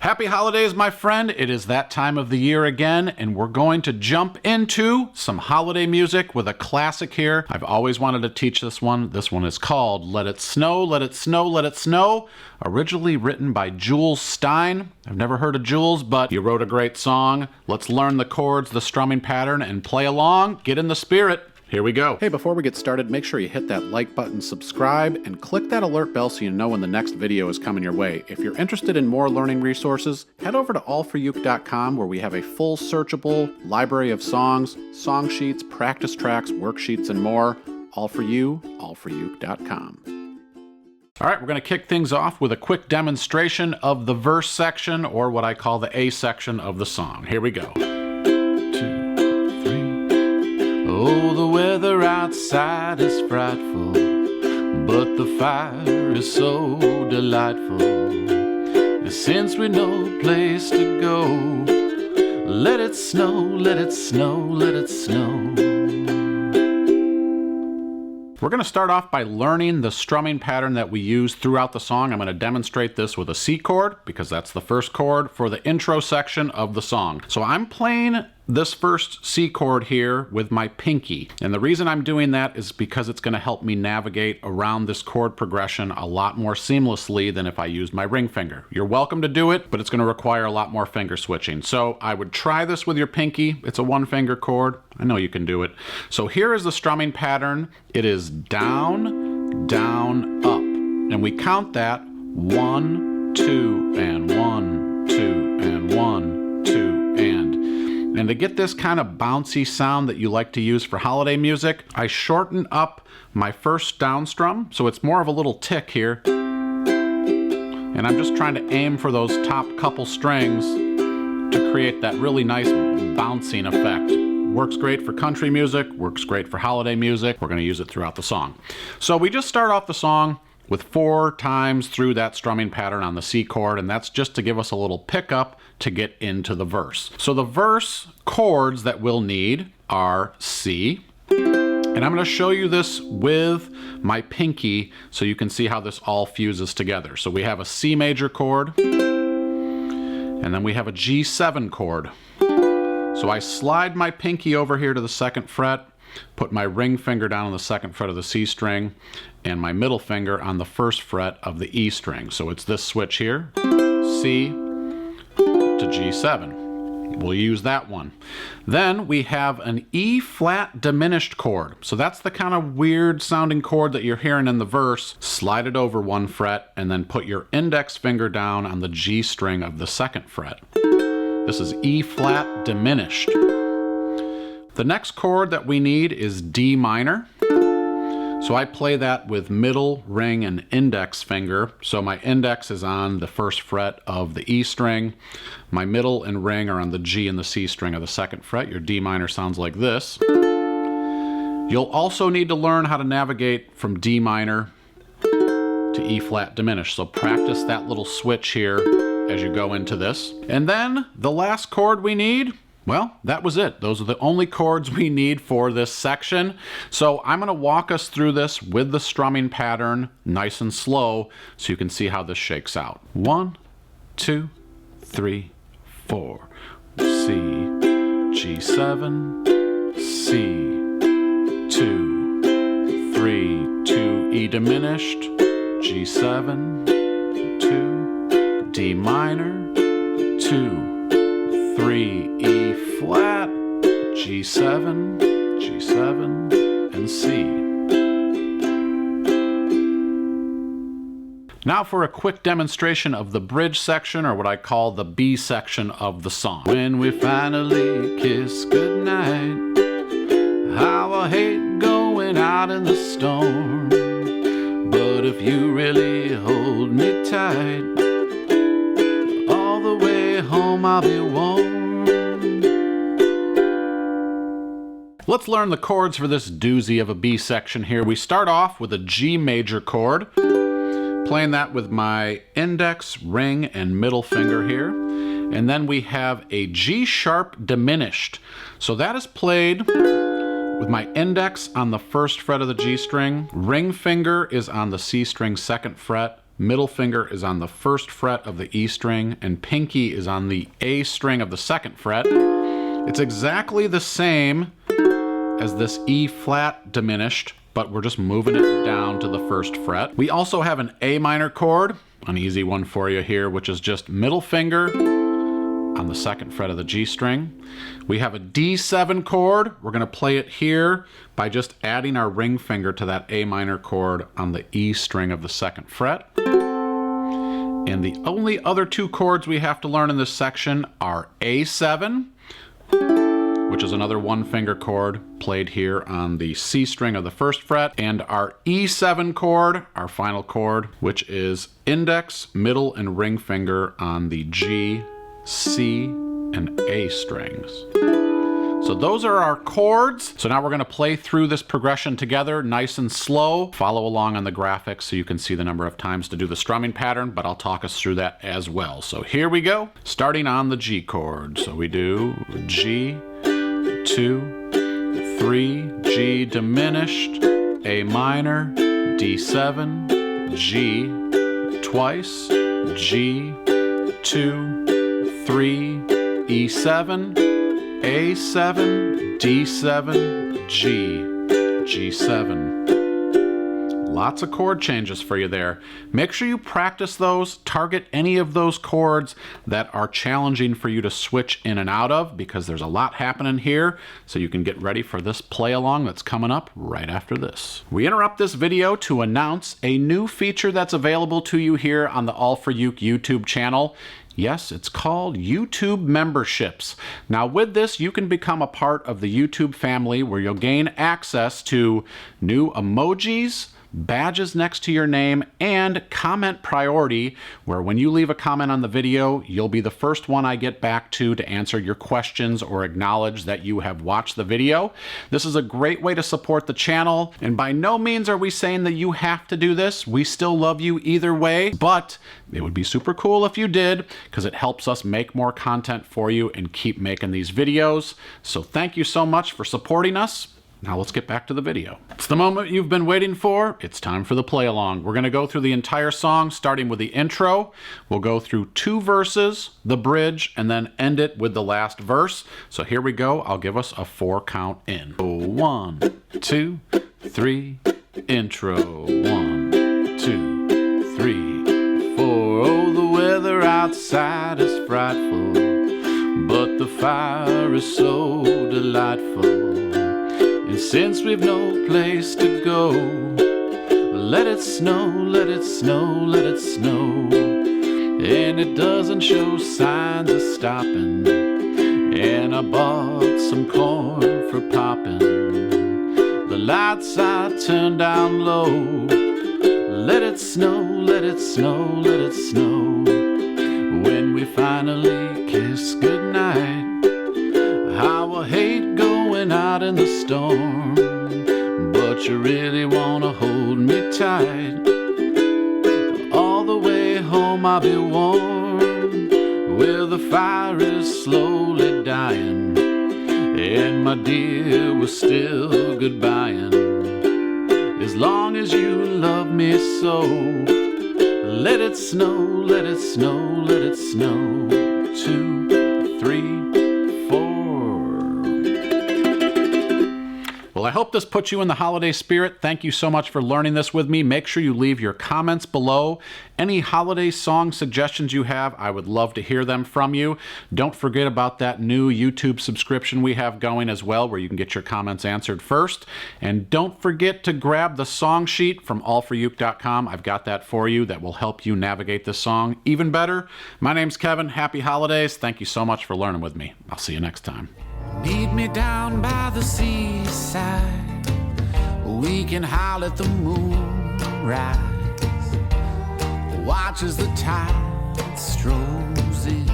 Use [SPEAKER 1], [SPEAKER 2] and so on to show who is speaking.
[SPEAKER 1] Happy holidays, my friend. It is that time of the year again, and we're going to jump into some holiday music with a classic here. I've always wanted to teach this one. This one is called Let It Snow, Let It Snow, Let It Snow, originally written by Jules Stein. I've never heard of Jules, but he wrote a great song. Let's learn the chords, the strumming pattern, and play along. Get in the spirit. Here we go. Hey, before we get started, make sure you hit that like button, subscribe, and click that alert bell so you know when the next video is coming your way. If you're interested in more learning resources, head over to allforuke.com where we have a full searchable library of songs, song sheets, practice tracks, worksheets, and more. All for you, allforuke.com. All right, we're going to kick things off with a quick demonstration of the verse section, or what I call the A section of the song. Here we go. Oh, the weather outside is frightful, but the fire is so delightful. And since we know a place to go, let it snow, let it snow, let it snow. We're going to start off by learning the strumming pattern that we use throughout the song. I'm going to demonstrate this with a C chord because that's the first chord for the intro section of the song. So I'm playing this first C chord here with my pinky. And the reason I'm doing that is because it's going to help me navigate around this chord progression a lot more seamlessly than if I used my ring finger. You're welcome to do it, but it's going to require a lot more finger switching. So I would try this with your pinky. It's a one finger chord. I know you can do it. So here is the strumming pattern. It is down, down, up. And we count that 1, 2, and 1, 2, and 1, 2, and. And to get this kind of bouncy sound that you like to use for holiday music, I shorten up my first down strum, so it's more of a little tick here. And I'm just trying to aim for those top couple strings to create that really nice bouncing effect. Works great for country music, works great for holiday music. We're going to use it throughout the song. So we just start off the song with 4 times through that strumming pattern on the C chord, and that's just to give us a little pickup to get into the verse. So the verse chords that we'll need are C, and I'm going to show you this with my pinky so you can see how this all fuses together. So we have a C major chord, and then we have a G7 chord. So I slide my pinky over here to the 2nd fret, put my ring finger down on the 2nd fret of the C string, and my middle finger on the 1st fret of the E string. So it's this switch here, C to G7. We'll use that one. Then we have an E flat diminished chord. So that's the kind of weird sounding chord that you're hearing in the verse. Slide it over 1 fret and then put your index finger down on the G string of the 2nd fret. This is E flat diminished. The next chord that we need is D minor. So I play that with middle, ring, and index finger. So my index is on the 1st fret of the E string. My middle and ring are on the G and the C string of the 2nd fret. Your D minor sounds like this. You'll also need to learn how to navigate from D minor to E flat diminished. So practice that little switch here as you go into this. And then the last chord we need, well, that was it. Those are the only chords we need for this section. So I'm going to walk us through this with the strumming pattern nice and slow so you can see how this shakes out. 1, 2, 3, 4. C, G7, C, 2, 3, 2, E diminished, G7, 2, D minor, 2, 3, E flat, G7, G7, and C. Now for a quick demonstration of the bridge section, or what I call the B section of the song. When we finally kiss goodnight, how I hate going out in the storm, but if you really hold me tight, all the way home I'll be warm. Let's learn the chords for this doozy of a B section here. We start off with a G major chord, playing that with my index, ring, and middle finger here. And then we have a G sharp diminished. So that is played with my index on the 1st fret of the G string. Ring finger is on the C string 2nd fret. middle finger is on the first fret of the E string, and pinky is on the A string of the second fret. It's exactly the same as this E flat diminished, but we're just moving it down to the first fret. We also have an A minor chord, an easy one for you here, which is just middle finger on the second fret of the G string. We have a D7 chord. We're going to play it here by just adding our ring finger to that A minor chord on the E string of the second fret. And the only other two chords we have to learn in this section are A7, which is another one finger chord played here on the C string of the first fret, and our E7 chord, our final chord, which is index, middle, and ring finger on the G, C, and A strings. So those are our chords. So now we're going to play through this progression together, nice and slow. Follow along on the graphics so you can see the number of times to do the strumming pattern, but I'll talk us through that as well. So here we go, starting on the G chord. So we do G, 2, 3, G diminished, A minor, D7, G, twice, G, 2, 3, E7, A7, D7, G, G7. Lots of chord changes for you there. Make sure you practice those. Target any of those chords that are challenging for you to switch in and out of, because there's a lot happening here, so you can get ready for this play along that's coming up right after this. We interrupt this video to announce a new feature that's available to you here on the All for Uke YouTube channel. Yes, it's called YouTube Memberships. Now with this, you can become a part of the YouTube family where you'll gain access to new emojis, badges next to your name, and comment priority, where when you leave a comment on the video, you'll be the first one I get back to answer your questions or acknowledge that you have watched the video. This is a great way to support the channel, and by no means are we saying that you have to do this. We still love you either way, but it would be super cool if you did, because it helps us make more content for you and keep making these videos. So thank you so much for supporting us. Now let's get back to the video. It's the moment you've been waiting for. It's time for the play along. We're going to go through the entire song, starting with the intro. We'll go through 2 verses, the bridge, and then end it with the last verse. So here we go. I'll give us a 4 count in. 1, 2, 3, intro. 1, 2, 3, 4. Oh, the weather outside is frightful, but the fire is so delightful. And since we've no place to go, let it snow, let it snow, let it snow. And it doesn't show signs of stopping. And I bought some corn for popping. The lights I turned down low. Let it snow, let it snow, let it snow. When we finally kiss goodnight, how I hate going out in the storm, but you really wanna hold me tight. All the way home I'll be warm, where the fire is slowly dying, and my dear, we're still goodbying. As long as you love me so, let it snow, let it snow, let it snow. 2, 3, 4. Well, I hope this puts you in the holiday spirit. Thank you so much for learning this with me. Make sure you leave your comments below. Any holiday song suggestions you have, I would love to hear them from you. Don't forget about that new YouTube subscription we have going as well, where you can get your comments answered first. And don't forget to grab the song sheet from allforuke.com. I've got that for you that will help you navigate this song even better. My name's Kevin. Happy holidays. Thank you so much for learning with me. I'll see you next time.
[SPEAKER 2] Meet me down by the seaside. We can howl at the moon rise. Watch as the tide strolls in.